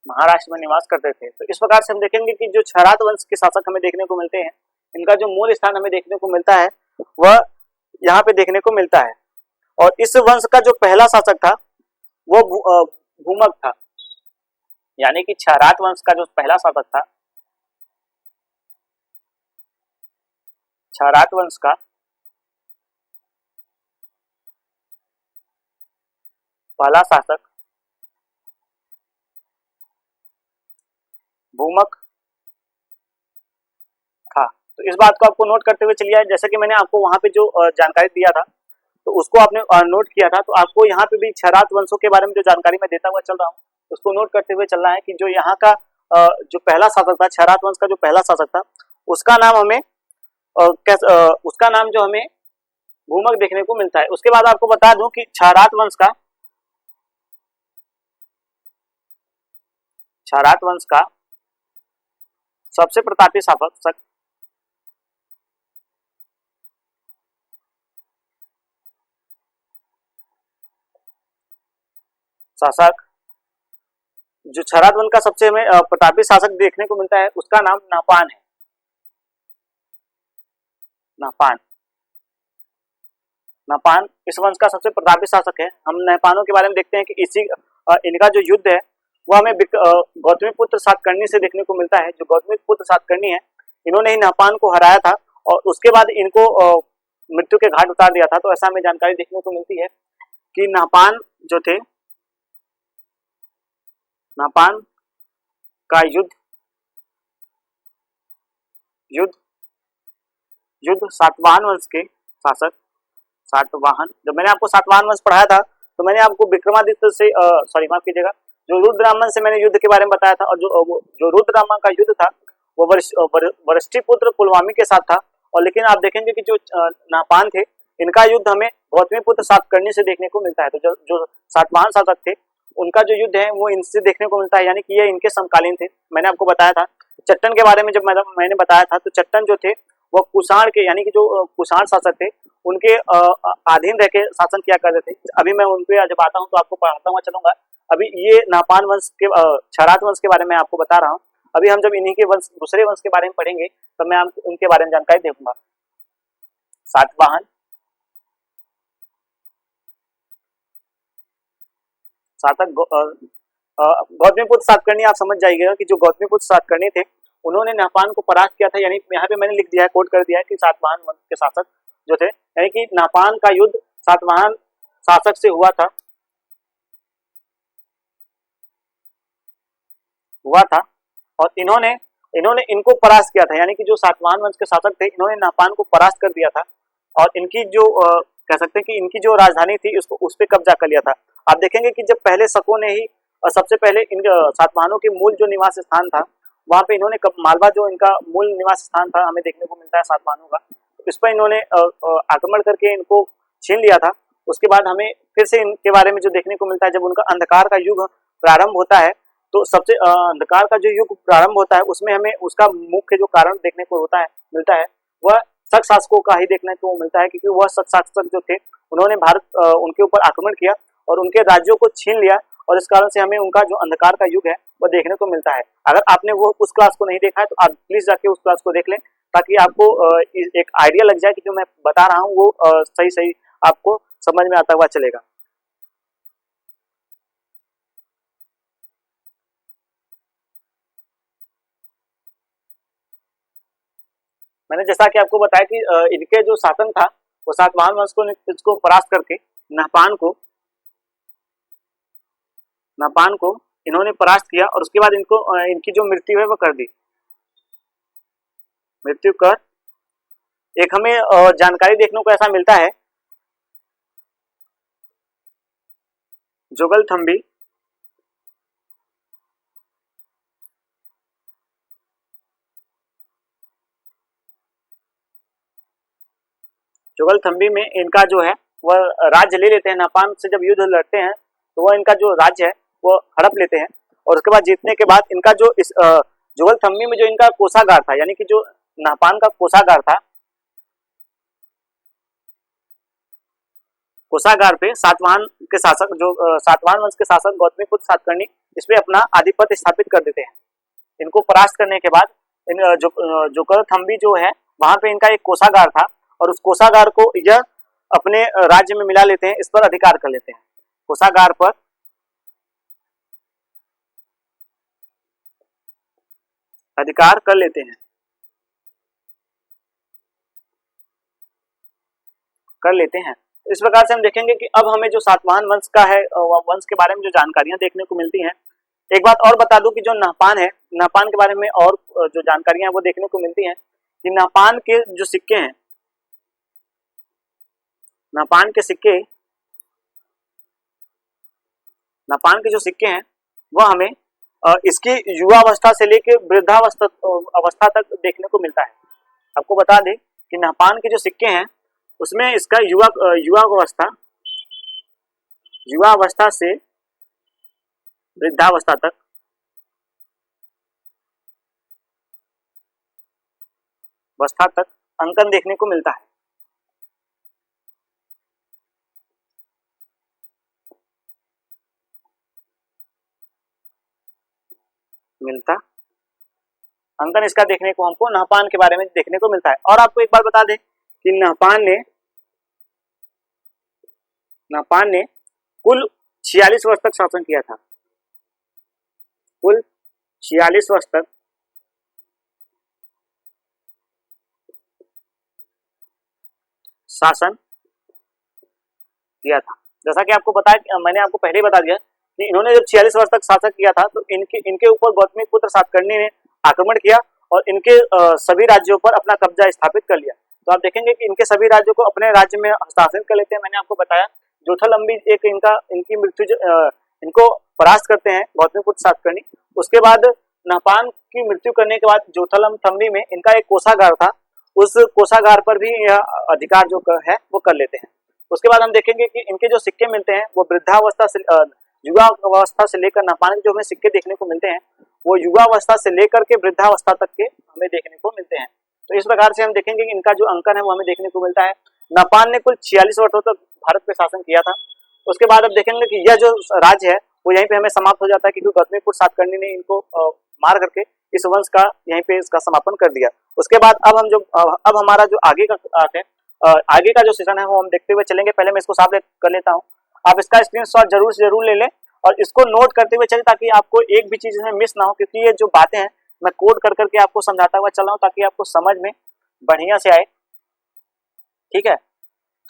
महाराष्ट्र में निवास करते थे। तो इस प्रकार से हम देखेंगे कि जो छहरात वंश के शासक हमें देखने को मिलते हैं, इनका जो मूल स्थान हमें देखने को मिलता है वह यहाँ पे देखने को मिलता है। और इस वंश का जो पहला शासक था वो भूमक था। यानी कि छहरात वंश का जो पहला शासक था, छहरात वंश का पहला शासक भूमक खा। तो इस बात को आपको नोट करते हुए चलिए, जैसे कि मैंने आपको वहां पे जो जानकारी दिया था तो उसको आपने नोट किया था, तो आपको यहाँ पे भी क्षरात वंशों के बारे में जो जानकारी मैं देता हुआ चल रहा हूँ उसको नोट करते हुए चलना है कि जो यहाँ का जो पहला शासक था, क्षरात वंश का जो पहला शासक था, उसका नाम हमें उसका नाम जो हमें भूमक देखने को मिलता है। उसके बाद आपको बता दूं कि क्षरात वंश का सबसे प्रतापी शासक जो क्षरात वंश का सबसे हमें प्रतापी शासक देखने को मिलता है, उसका नाम नाहपान है। नाहपान नाहपान इस वंश का सबसे प्रतापी शासक है। हम नाहपानों के बारे में देखते हैं कि इनका जो युद्ध है वो हमें गौतमीपुत्र सातकर्णी से देखने को मिलता है। जो गौतमीपुत्र सातकर्णी है, इन्होंने ही नाहपान को हराया था और उसके बाद इनको मृत्यु के घाट उतार दिया था। तो ऐसा हमें जानकारी देखने को मिलती है कि नाहपान जो थे, नाहपान का युद्ध सातवाहन वंश के शासक सातवाहन, जब मैंने आपको सातवाहन वंश पढ़ाया था तो मैंने आपको विक्रमादित्य से सॉरी माफ कीजिएगा, जो रुद्ररामन से मैंने युद्ध के बारे में बताया था। और जो रुद्ररामन का युद्ध था वो वशिष्ठिपुत्र पुलवामी के साथ था। और लेकिन आप देखेंगे कि जो नाहपान थे, इनका युद्ध हमें गौतमीपुत्र सातकर्णी से देखने को मिलता है। तो जो सातवाहन शासक थे उनका जो युद्ध है वो इनसे देखने को मिलता है, यानी कि ये इनके समकालीन थे। मैंने आपको बताया था चट्टन के बारे में, जब मैंने बताया था तो चट्टन जो थे वो कुषाण के, यानी कि जो कुषाण शासक थे उनके अधीन रह के शासन किया करते थे। अभी मैं उन पे जब आता हूँ तो आपको पढ़ाता हुआ चलूंगा। अभी ये नाहपान वंश के क्षरात वंश के बारे में आपको बता रहा हूँ। अभी हम जब इन्हीं के वंश दूसरे वंश के बारे में पढ़ेंगे तो मैं आपको उनके बारे में जानकारी दूंगा। सातवाहन शासक गौतमीपुत्र सातकर्णी, आप समझ जाइएगा कि जो गौतमीपुत्र सातकर्णी थे उन्होंने नाहपान को परास्त किया था। यानी यहाँ पे मैंने लिख दिया है, कोट कर दिया है कि सातवाहन वंश के शासक जो थे, यानी कि नाहपान का युद्ध सातवाहन शासक से हुआ था और इन्होंने इनको परास्त किया था। यानी कि जो सातवाहन वंश के शासक थे इन्होंने नाहपान को परास्त कर दिया था और इनकी जो कह सकते हैं कि इनकी जो राजधानी थी उसको उस पर कब्जा कर लिया था। आप देखेंगे कि जब पहले शकों ने ही सबसे पहले इन सातवाहनों के मूल जो निवास स्थान था वहां पे इन्होंने मालवा, जो इनका मूल निवास स्थान था, हमें देखने को मिलता है सातवाहनों का, इस पर इन्होंने आक्रमण करके इनको छीन लिया था। उसके बाद हमें फिर से इनके बारे में जो देखने को मिलता है, जब उनका अंधकार का युग प्रारंभ होता है तो सबसे अंधकार का जो युग प्रारंभ होता है उसमें हमें उसका मुख्य जो कारण देखने को मिलता है वह शक शासकों का ही देखने को मिलता है, क्योंकि वह शक शासक जो थे उन्होंने उनके ऊपर आक्रमण किया और उनके राज्यों को छीन लिया और इस कारण से हमें उनका जो अंधकार का युग है वह देखने को मिलता है। अगर आपने वो उस क्लास को नहीं देखा है तो आप प्लीज जाके उस क्लास को देख लें, ताकि आपको एक आइडिया लग जाए कि जो मैं बता रहा हूँ वो सही आपको समझ में आता हुआ चलेगा। मैंने जैसा कि आपको बताया कि इनके जो शासन था वो सातवाहन वंश को इसको परास्त करके नाहपान को इन्होंने परास्त किया और उसके बाद इनको इनकी जो मृत्यु है वो कर दी। मृत्यु कर एक हमें जानकारी देखने को ऐसा मिलता है, जुगलथम्बी में इनका जो है वह राज्य ले लेते हैं। नाहपान से जब युद्ध लड़ते हैं तो वह इनका जो राज्य है वो हड़प लेते हैं और उसके बाद जीतने के बाद इनका जो इस जुगलथम्बी में जो इनका कोषागार था, यानी कि जो नाहपान का कोषागार था, कोषागार पे सातवाहन के शासक जो सातवाहन वंश के शासक गौतमीपुत्र सातकर्णी इस पे अपना आधिपत्य स्थापित कर देते हैं। इनको परास्त करने के बाद इन जुगलथम्बी जो है वहां पे इनका एक कोषागार था और उस कोषागार को यह अपने राज्य में मिला लेते हैं, इस पर अधिकार कर लेते हैं। कोषागार पर अधिकार कर लेते हैं इस प्रकार से हम देखेंगे कि अब हमें जो सातवाहन वंश का है वंश के बारे में जो जानकारियां देखने को मिलती हैं एक बात और बता दूं कि जो नहपान है, नहपान के बारे में और जो जानकारियां हैं वो देखने को मिलती हैं कि नहपान के जो सिक्के हैं, नहपान के सिक्के, नहपान के जो सिक्के हैं वह हमें इसकी युवावस्था से लेकर वृद्धावस्था अवस्था तक देखने को मिलता है। आपको बता दें कि नहपान के जो सिक्के हैं उसमें इसका युवावस्था से वृद्धावस्था तक अंकन देखने को मिलता है। अंकन इसका देखने को हमको नहपान के बारे में देखने को मिलता है। और आपको एक बात बता दें कि नहपान ने कुल 46 वर्ष तक शासन किया था, कुल 46 वर्ष तक शासन किया था। जैसा कि आपको बताया, मैंने आपको पहले ही बता दिया कि इन्होंने जब 46 वर्ष तक शासन किया था तो इनके ऊपर गौतमीपुत्र सातकर्णी ने आक्रमण किया और इनके सभी राज्यों पर अपना कब्जा स्थापित कर लिया। तो आप देखेंगे कि इनके सभी राज्यों को अपने राज्य में हस्तांतरित कर लेते हैं। मैंने आपको बताया जोथलंबी एक इनकी मृत्यु, इनको परास्त करते हैं गौतमीपुत्र सातकर्णी। उसके बाद नहपान की मृत्यु करने के बाद जोथलंबी में इनका एक कोषागार था, उस कोषागार पर भी यह अधिकार जो है वो कर लेते हैं। उसके बाद हम देखेंगे कि इनके जो सिक्के मिलते हैं वो वृद्धावस्था से युवावस्था से लेकर, नहपान के जो हमें सिक्के देखने को मिलते हैं वो युवावस्था से लेकर के वृद्धावस्था तक के हमें देखने को मिलते हैं। तो इस प्रकार से हम देखेंगे कि इनका जो अंकन है वो हमें देखने को मिलता है। नहपान ने कुल 46 वर्षों तक भारत पे शासन किया था। उसके बाद अब देखेंगे कि यह जो राज्य है वो यहीं पे हमें समाप्त हो जाता है, क्योंकि गौतमीपुत्र सातकर्णी ने इनको मार करके इस वंश का यहीं पे इसका समापन कर दिया। उसके बाद अब हमारा जो आगे का जो सेशन है वो हम देखते हुए चलेंगे। पहले मैं इसको साफ कर लेता हूँ, आप इसका स्क्रीनशॉट जरूर से जरूर ले लें और इसको नोट करते हुए चलें ताकि आपको एक भी चीज में मिस ना हो, क्योंकि ये जो बातें हैं मैं कोड कर करके आपको समझाता हुआ चल रहा हूँ ताकि आपको समझ में बढ़िया से आए। ठीक है,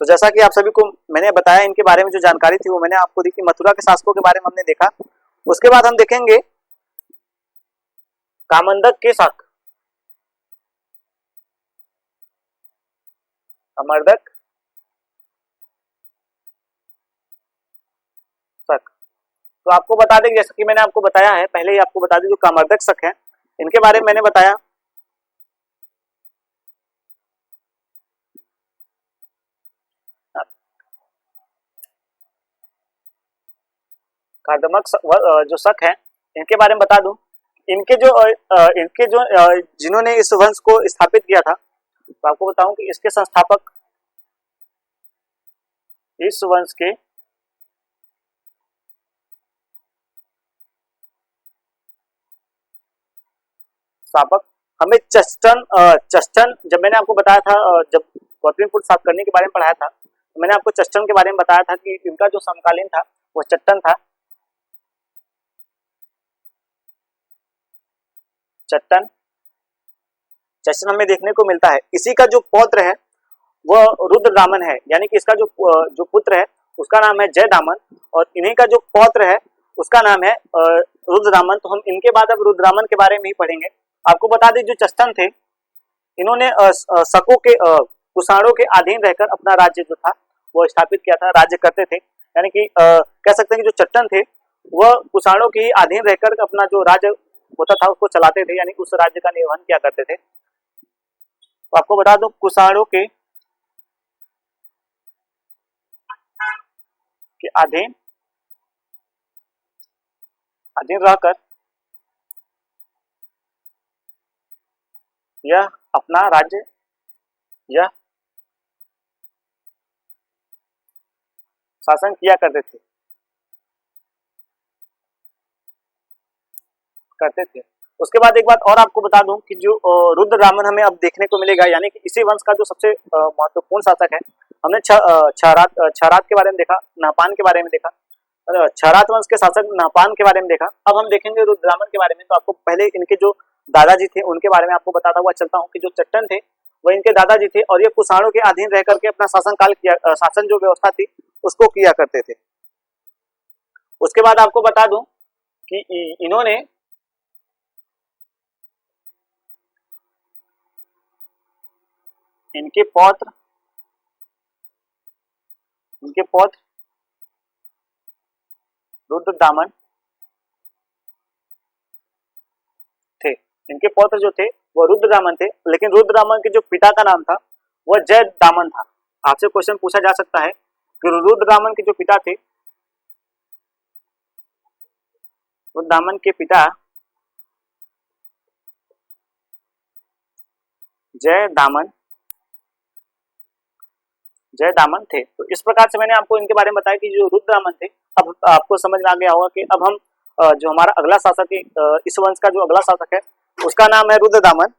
तो जैसा कि आप सभी को मैंने बताया, इनके बारे में जो जानकारी थी वो मैंने आपको दी कि मथुरा के शासकों के बारे में हमने देखा। उसके बाद हम देखेंगे कामंदक के शक, कामर्दक शक। तो आपको बता दें, जैसा कि मैंने आपको बताया है पहले ही आपको बता दें, जो कामर्दक शक है इनके बारे में मैंने बताया। कादमक जो शक है इनके बारे में बता दूं, इनके जो जिन्होंने इस वंश को स्थापित किया था, तो आपको बताऊं कि इसके संस्थापक, इस वंश के स्थापक हमें चस्टन, जब मैंने आपको बताया था, जब गौतमीपुत्र सातकर्णी के बारे में पढ़ाया था तो मैंने आपको चस्टन के बारे में बताया था कि इनका जो समकालीन था वो चट्टन था। चट्टन हमें देखने को मिलता है। इसी का जो पौत्र है वह रुद्रदामन है, यानी कि इसका जो पुत्र है उसका नाम है जयदामन और इन्हीं का जो पौत्र है उसका नाम है रुद्रदामन। तो हम इनके बाद अब रुद्रदामन के बारे में ही पढ़ेंगे। आपको बता दें जो चस्टन थे इन्होंने शकों के कुषाणों के अधीन रहकर अपना राज्य जो था वो स्थापित किया था, राज्य करते थे। यानी कि कह सकते हैं कि जो चट्टन थे वह कुषाणों के अधीन रहकर अपना जो राज्य होता था उसको चलाते थे, यानी उस राज्य का निर्वहन किया करते थे। तो आपको बता दूं कुषाणों के अधीन रहकर यह अपना राज्य शासन किया करते थे। उसके बाद एक बात और आपको बता दूं कि जो रुद्रदामन हमें अब देखने को मिलेगा, यानी कि इसी वंश का जो सबसे महत्वपूर्ण शासक है। हमने क्षहरात के बारे में देखा, नहपान के बारे में देखा, क्षहरात वंश के शासक नहपान के बारे में देखा। अब हम देखेंगे रुद्रदामन के बारे में। तो आपको पहले इनके जो दादाजी थे उनके बारे में आपको बताता हुआ चलता हूँ कि जो चट्टन थे वह इनके दादाजी थे और ये कुषाणों के अधीन रह करके अपना शासन जो व्यवस्था थी उसको किया करते थे। उसके बाद आपको बता दूं कि इन्होंने इनके पौत्र रुद्रदामन थे। इनके पौत्र जो थे वो रुद्रदामन थे, लेकिन रुद्रदामन के जो पिता का नाम था वह जयदामन था। आपसे क्वेश्चन पूछा जा सकता है कि रुद्रदामन के जो पिता थे, रुद्रदामन के पिता जयदामन थे। तो इस प्रकार से मैंने आपको इनके बारे में बताया कि जो रुद्रदामन थे। अब आपको समझ में आ गया होगा कि अब हम जो हमारा अगला शासक है, इस वंश का जो अगला शासक है उसका नाम है रुद्रदामन।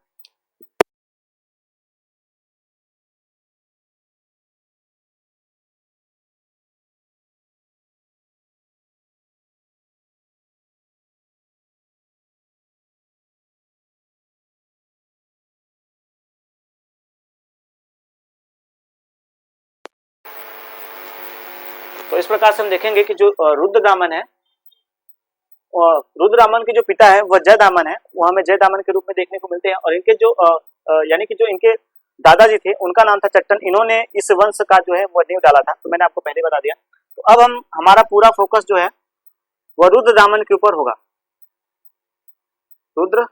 तो इस प्रकार से हम देखेंगे कि जो रुद्रदामन है, रुद्रदामन के जो पिता है वह जयदामन है, वो हमें जयदामन के रूप में देखने को मिलते हैं। और इनके जो यानी कि जो इनके दादाजी थे उनका नाम था चट्टन। इन्होंने इस वंश का जो है वह नींव डाला था, तो मैंने आपको पहले बता दिया। तो अब हम हमारा पूरा फोकस जो है वह रुद्रदामन के ऊपर होगा। रुद्रदामन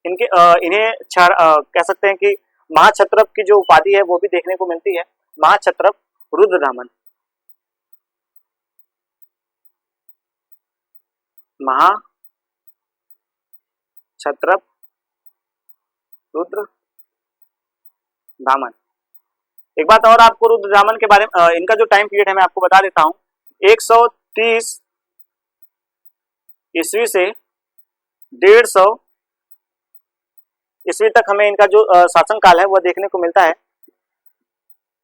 इनके इन्हें कह सकते हैं कि महाक्षत्रप की जो उपाधि है वो भी देखने को मिलती है, महाक्षत्रप रुद्रदामन। महाक्षत्रप रुद्रदामन। एक बात और आपको रुद्रदामन के बारे में, इनका जो टाइम पीरियड है मैं आपको बता देता हूं। 130 ईस्वी से 150 ईस्वी तक हमें इनका जो शासन काल है वह देखने को मिलता है।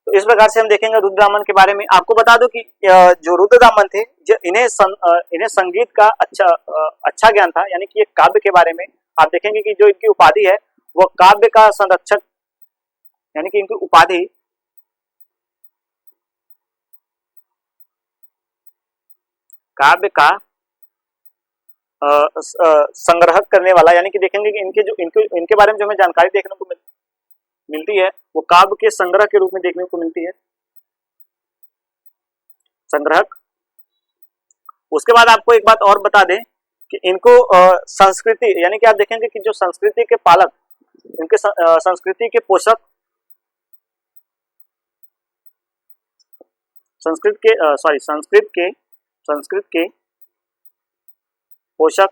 तो इस प्रकार से हम देखेंगे रुद्रदामन के बारे में। आपको बता दो कि जो रुद्रदामन थे इन्हें संगीत का अच्छा ज्ञान था, यानी कि ये काव्य के बारे में आप देखेंगे कि जो इनकी उपाधि है वह काव्य का संरक्षक, यानी कि इनकी उपाधि काव्य का संग्रह करने वाला, यानी कि देखेंगे कि इनके बारे में जो हमें जानकारी देखने को मिलती है वो काव्य के संग्रह के रूप में देखने को मिलती है, संग्रहक। उसके बाद आपको एक बात और बता दें कि इनको संस्कृति, यानी कि आप देखेंगे कि जो संस्कृति के पालक, इनके संस्कृति के पोषक, संस्कृत के पोषक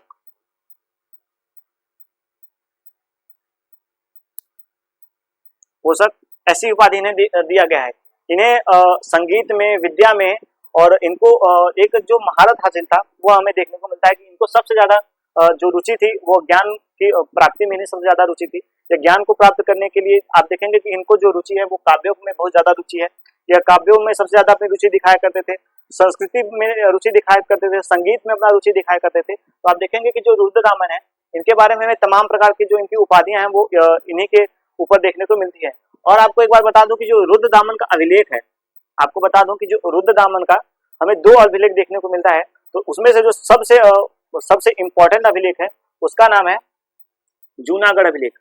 ऐसी उपाधि इन्हें दिया गया है। इन्हें संगीत में, विद्या में और इनको एक जो महारत हासिल था वो हमें देखने को मिलता है कि इनको सबसे ज्यादा जो रुचि थी वो ज्ञान की प्राप्ति में इन्हें सबसे ज्यादा रुचि थी। या ज्ञान को प्राप्त करने के लिए आप देखेंगे कि इनको जो रुचि है वो काव्यों में बहुत ज्यादा रुचि है, या काव्यों में सबसे ज्यादा अपनी रुचि दिखाया करते थे, संस्कृति में रुचि दिखाया करते थे, संगीत में अपना रुचि दिखाया करते थे। तो आप देखेंगे कि जो रुद्रदामन है इनके बारे में हमें तमाम प्रकार की जो इनकी उपाधियां हैं वो इन्हीं के ऊपर देखने को मिलती है। और आपको एक बार बता दूं कि जो रुद्रदामन का अभिलेख है, आपको बता दूं कि जो रुद्रदामन का हमें 2 अभिलेख देखने को मिलता है। तो उसमें से जो सबसे इंपॉर्टेंट अभिलेख है उसका नाम है जूनागढ़ अभिलेख।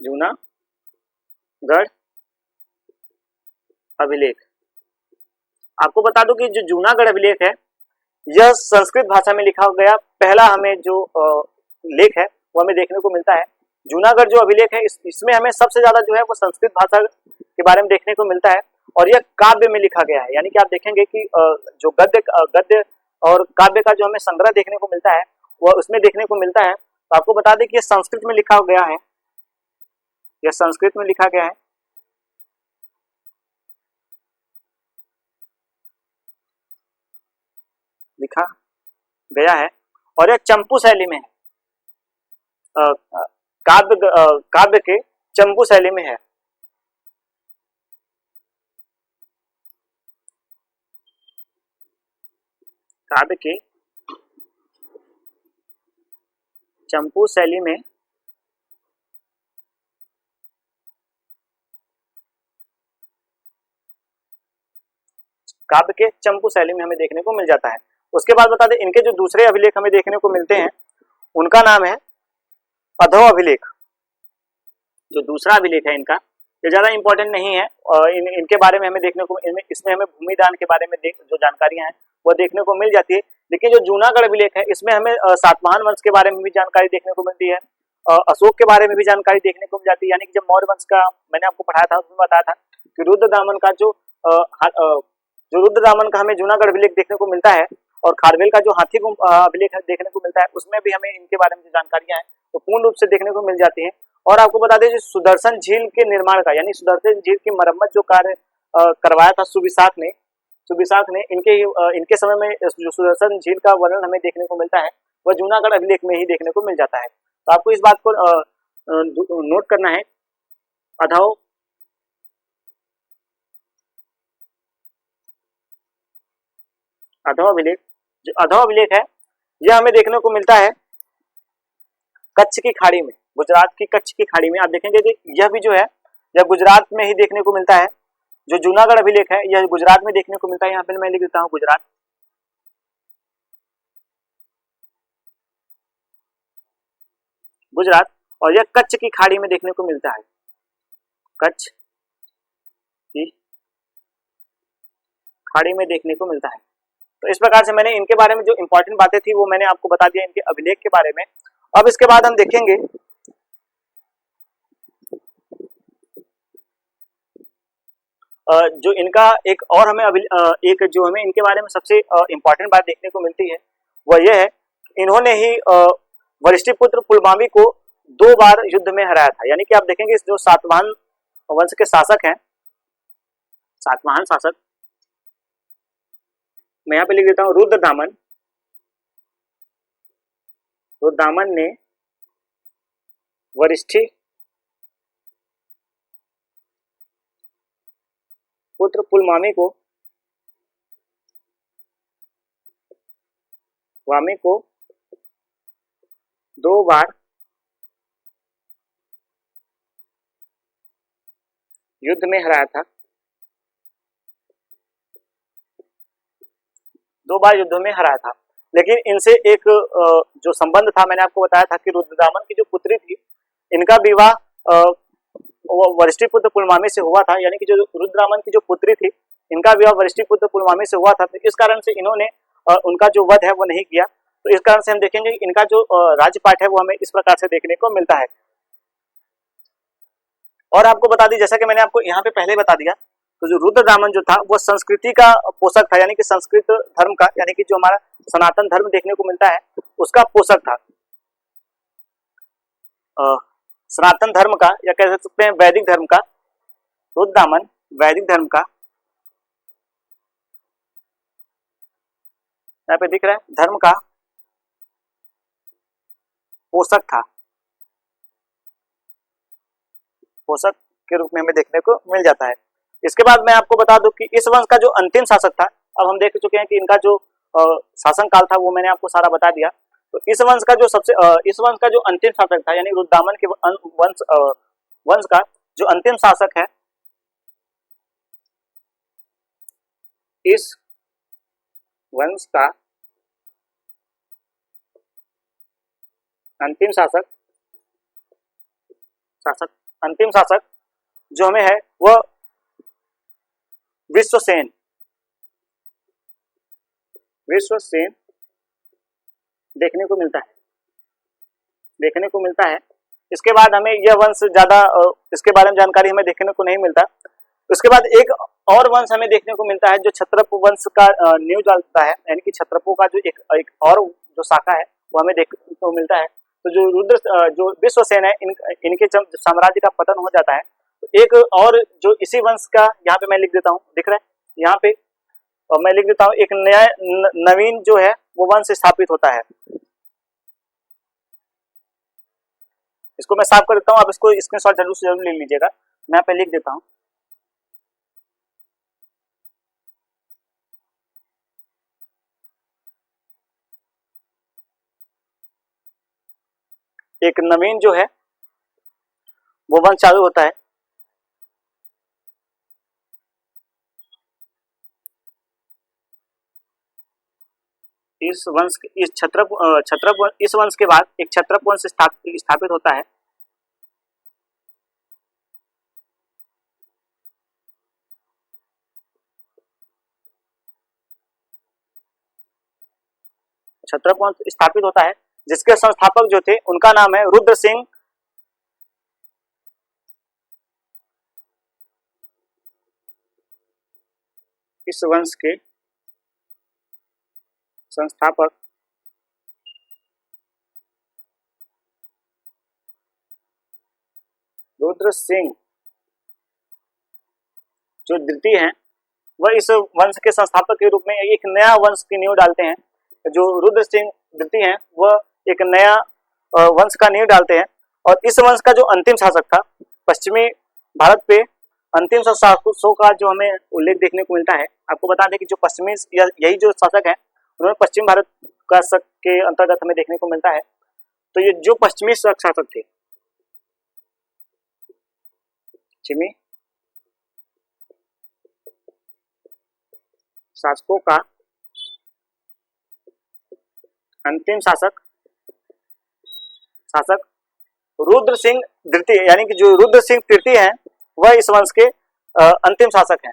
जूनागढ़ अभिलेख। आपको बता दूं कि जो जूनागढ़ अभिलेख है यह संस्कृत भाषा में लिखा गया पहला हमें जो लेख है वो हमें देखने को मिलता है। जूनागढ़ जो अभिलेख है इसमें हमें सबसे ज्यादा जो है वो संस्कृत भाषा के बारे में देखने को मिलता है, और यह काव्य में लिखा गया है। यानी कि आप देखेंगे कि जो गद्य और काव्य का जो हमें संग्रह देखने को मिलता है वह उसमें देखने को मिलता है। तो आपको बता दें कि यह संस्कृत में लिखा गया है, यह संस्कृत में लिखा गया है। लिखा गया है और यह चंपू शैली में है, काव्य के चंपू शैली में है। काव्य के चंपू शैली में काव्य के चंपू शैली में हमें देखने को मिल जाता है। उसके बाद बता दें इनके जो दूसरे अभिलेख हमें देखने को मिलते हैं उनका नाम है अधो अभिलेख। जो दूसरा अभिलेख है इनका ये ज्यादा इंपॉर्टेंट नहीं है और इनके बारे में हमें देखने को इसमें हमें भूमिदान के बारे में जो जानकारियां हैं वो देखने को मिल जाती है। लेकिन जो जूनागढ़ अभिलेख है इसमें हमें सातवाहन वंश के बारे में भी जानकारी देखने को मिलती है, अशोक के बारे में भी जानकारी देखने को मिल जाती है। यानी कि जब मौर्य वंश का मैंने आपको पढ़ाया था उसमें बताया था कि रुद्रदामन का जो रुद्रदामन का हमें जूनागढ़ अभिलेख देखने को मिलता है और खारवेल का जो हाथी अभिलेख देखने को मिलता है उसमें भी हमें इनके बारे में जो जानकारियां हैं वो पूर्ण रूप से देखने को मिल जाती है। और आपको बता दें सुदर्शन झील के निर्माण का यानी सुदर्शन झील की मरम्मत जो कार्य करवाया था सुविशाख ने इनके समय में जो सुदर्शन झील का वर्णन हमें देखने को मिलता है वह जूनागढ़ अभिलेख में ही देखने को मिल जाता है। तो आपको इस बात को नोट करना है। अधो अभिलेख जो अधो अभिलेख है यह हमें देखने को मिलता है कच्छ की खाड़ी में, गुजरात की कच्छ की खाड़ी में। आप देखेंगे कि यह भी जो है यह गुजरात में ही देखने को मिलता है। जो जूनागढ़ अभिलेख है यह गुजरात में देखने को मिलता है। यहाँ पे मैं लिख देता हूँ गुजरात और यह कच्छ की खाड़ी में देखने को मिलता है, कच्छ की खाड़ी में देखने को मिलता है। तो इस प्रकार से मैंने इनके बारे में जो इंपॉर्टेंट बातें थी वो मैंने आपको बता दिया इनके अभिलेख के बारे में। अब इसके बाद हम देखेंगे जो इनका एक और हमें एक जो हमें इनके बारे में सबसे इंपॉर्टेंट बात देखने को मिलती है वह यह है इन्होंने ही वशिष्ठपुत्र पुलमावी को 2 बार युद्ध में हराया था। यानी कि आप देखेंगे जो सातवाहन वंश के शासक हैं, सातवाहन शासक, मैं यहाँ पे लिख देता हूँ रुद्रदामन ने वशिष्ठी पुत्र पुलमावी को 2 बार युद्ध में हराया था। 2 बार युद्धों में हराया था। लेकिन इनसे एक जो संबंध था मैंने आपको बताया था कि रुद्रदामन की जो पुत्री थी इनका विवाह वशिष्ठपुत्र पुलमावी से हुआ था। यानी कि जो रुद्रदामन की जो पुत्री थी इनका विवाह वशिष्ठपुत्र पुलमावी से हुआ था। तो इस कारण से इन्होंने उनका जो वध है वो नहीं किया। तो इस कारण से हम देखेंगे कि इनका जो राज्यपाठ है वो हमें इस प्रकार से देखने को मिलता है। और आपको बता दी जैसा कि मैंने आपको यहाँ पे पहले बता दिया तो जो रुद्रदामन जो था वो संस्कृति का पोषक था। यानी कि संस्कृत धर्म का यानी कि जो हमारा सनातन धर्म देखने को मिलता है उसका पोषक था। सनातन धर्म का या कह सकते हैं वैदिक धर्म का, रुद्रदामन वैदिक धर्म का, यहाँ पे दिख रहा है, धर्म का पोषक था, पोषक के रूप में हमें देखने को मिल जाता है। इसके बाद मैं आपको बता दूं कि इस वंश का जो अंतिम शासक था, अब हम देख चुके हैं कि इनका जो शासन काल था वो मैंने आपको सारा बता दिया। तो इस वंश का जो अंतिम शासक था यानी रुद्रदामन के वंश का जो अंतिम शासक है, इस वंश का अंतिम शासक जो हमें है वह विश्वसेन देखने को मिलता है। इसके बाद हमें यह वंश ज्यादा इसके बारे में जानकारी हमें देखने को नहीं मिलता। उसके बाद एक और वंश हमें देखने को मिलता है जो क्षत्रप वंश का नींव डालता है। यानी कि क्षत्रपों का जो एक और जो शाखा है वो हमें देखने को मिलता है। तो जो विश्वसेन है इनके साम्राज्य का पतन हो जाता है। तो एक और जो इसी वंश का यहाँ पे मैं लिख देता हूँ, दिख रहा है यहाँ पे, और मैं लिख देता हूँ एक नया नवीन जो है वो वंश स्थापित होता है। इसको मैं साफ कर देता हूँ, आप इसको स्क्रीनशॉट जरूर से जरूर ले लीजिएगा। मैं यहाँ पे लिख देता हूँ एक नवीन जो है वो वंश चालू होता है। इस वंश इस क्षत्रप इस वंश के बाद एक क्षत्रप वंश स्थापित होता है। क्षत्रप वंश स्थापित होता है जिसके संस्थापक जो थे उनका नाम है रुद्र सिंह। इस वंश के संस्थापक रुद्र सिंह जो द्वितीय हैं, वह इस वंश के संस्थापक के रूप में एक नया वंश की नींव डालते हैं। जो रुद्र सिंह द्वितीय हैं वह एक नया वंश का नींव डालते हैं और इस वंश का जो अंतिम शासक था, पश्चिमी भारत पे अंतिम शासकों का जो हमें उल्लेख देखने को मिलता है। आपको बता दें कि जो पश्चिमी यही जो शासक है उन्होंने पश्चिम भारत का शक के अंतर्गत हमें देखने को मिलता है। तो ये जो पश्चिमी शासक थे, पश्चिमी शासकों का अंतिम शासक रुद्र सिंह द्वितीय, यानी कि जो रुद्र सिंह तृतीय हैं वह इस वंश के अंतिम शासक हैं।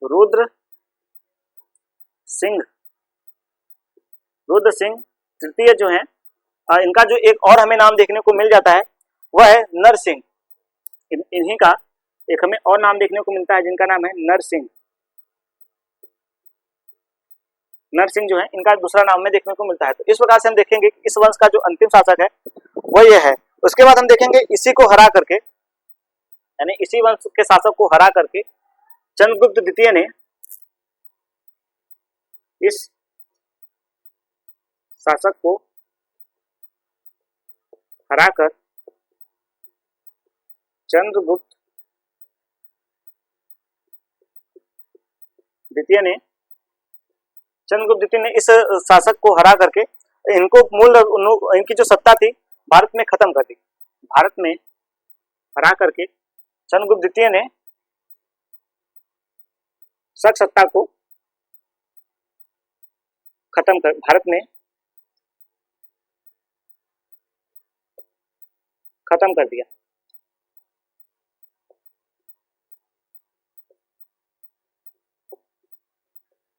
रुद्र सिंह तृतीय जो हैं, इनका जो एक और हमें नाम देखने को मिल जाता है वह है नरसिंह। इन्हीं का एक हमें और नाम देखने को मिलता है जिनका नाम है नरसिंह। नरसिंह जो है इनका दूसरा नाम में देखने को मिलता है। तो इस प्रकार से हम देखेंगे कि इस वंश का जो अंतिम शासक है वह यह है। उसके बाद हम देखेंगे इसी को हरा करके, यानी इसी वंश के शासक को हरा करके चंद्रगुप्त द्वितीय ने इस शासक को हराकर चंद्रगुप्त द्वितीय ने इस शासक को हरा करके इनको इनकी जो सत्ता थी भारत में खत्म कर दी। भारत में हरा करके चंद्रगुप्त द्वितीय ने शक सत्ता को भारत में खत्म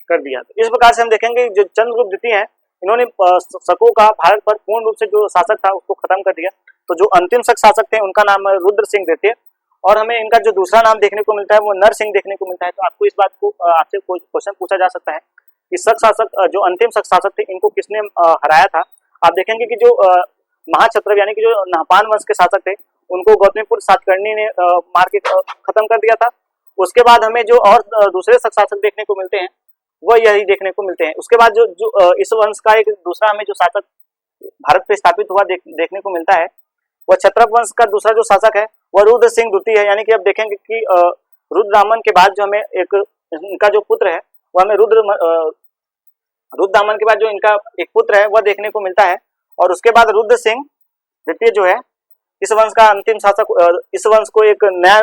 कर दिया। तो इस प्रकार से हम देखेंगे जो चंद्रगुप्त द्वितीय हैं इन्होंने शकों का भारत पर पूर्ण रूप से जो शासक था उसको खत्म कर दिया। तो जो अंतिम शक शासक थे उनका नाम है रुद्र सिंह द्वितीय और हमें इनका जो दूसरा नाम देखने को मिलता है वो नरसिंह देखने को मिलता है। तो आपको इस बात को आपसे कोई क्वेश्चन पूछा जा सकता है कि शक शासक जो अंतिम शक शासक थे इनको किसने हराया था। आप देखेंगे कि जो महाक्षत्रप यानी कि जो नहपान वंश के शासक थे उनको गौतमीपुत्र सातकर्णी ने मार के खत्म कर दिया था। उसके बाद हमें जो और दूसरे शक शासक देखने को मिलते हैं वह यही देखने को मिलते हैं। उसके बाद जो इस वंश का एक दूसरा हमें जो शासक भारत पे स्थापित हुआ देखने को मिलता है वह क्षत्रप वंश का दूसरा जो शासक है वह रुद्र सिंह द्वितीय है। यानी कि अब देखेंगे कि रुद्रदामन के बाद जो हमें एक इनका जो पुत्र है वह हमें रुद्रदामन के बाद जो इनका एक पुत्र है वह देखने को मिलता है। और उसके बाद रुद्र सिंह द्वितीय जो है इस वंश का अंतिम शासक, इस वंश को एक नया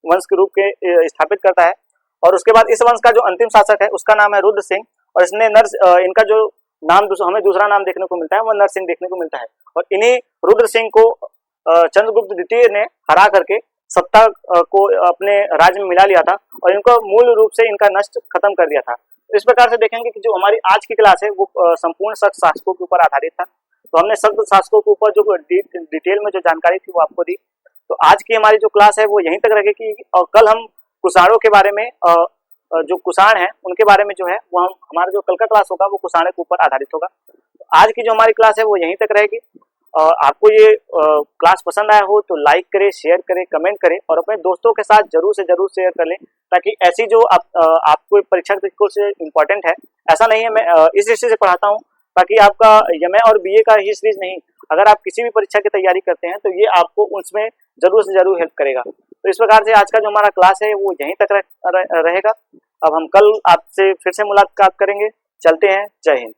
वंश के रूप के स्थापित करता है। और उसके बाद इस वंश का जो अंतिम शासक है उसका नाम है रुद्र सिंह और इसने इनका जो नाम हमें दूसरा नाम देखने को मिलता है वह नरसिंह देखने को मिलता है। और इन्हीं रुद्र सिंह को चंद्रगुप्त द्वितीय ने हरा करके सत्ता को अपने राज्य में मिला लिया था और इनको मूल रूप से इनका नष्ट खत्म कर दिया था। इस प्रकार से देखेंगे कि जो हमारी आज की क्लास है वो संपूर्ण शक शासकों के ऊपर आधारित था। तो हमने शक शासकों के ऊपर जो डिटेल में जो जानकारी थी वो आपको दी। तो आज की हमारी जो क्लास है वो यहीं तक रहेगी और कल हम कुषाणों के बारे में, जो कुषाण है उनके बारे में जो है वो हमारा जो कल का क्लास होगा वो कुषाण के ऊपर आधारित होगा। तो आज की जो हमारी क्लास है वो यहीं तक रहेगी। आपको ये क्लास पसंद आया हो तो लाइक करें, शेयर करें, कमेंट करें और अपने दोस्तों के साथ जरूर से जरूर शेयर कर लें ताकि ऐसी जो आपको परीक्षा के दृष्टिकोण से इम्पोर्टेंट है, ऐसा नहीं है मैं इस दृष्टि से पढ़ाता हूँ ताकि आपका एमए और बीए का ही सीरीज नहीं, अगर आप किसी भी परीक्षा की तैयारी करते हैं तो ये आपको उसमें जरूर से जरूर हेल्प करेगा। तो इस प्रकार से आज का जो हमारा क्लास है वो यहीं तक रहेगा। अब हम कल आपसे फिर से मुलाकात करेंगे। चलते हैं, जय हिंद।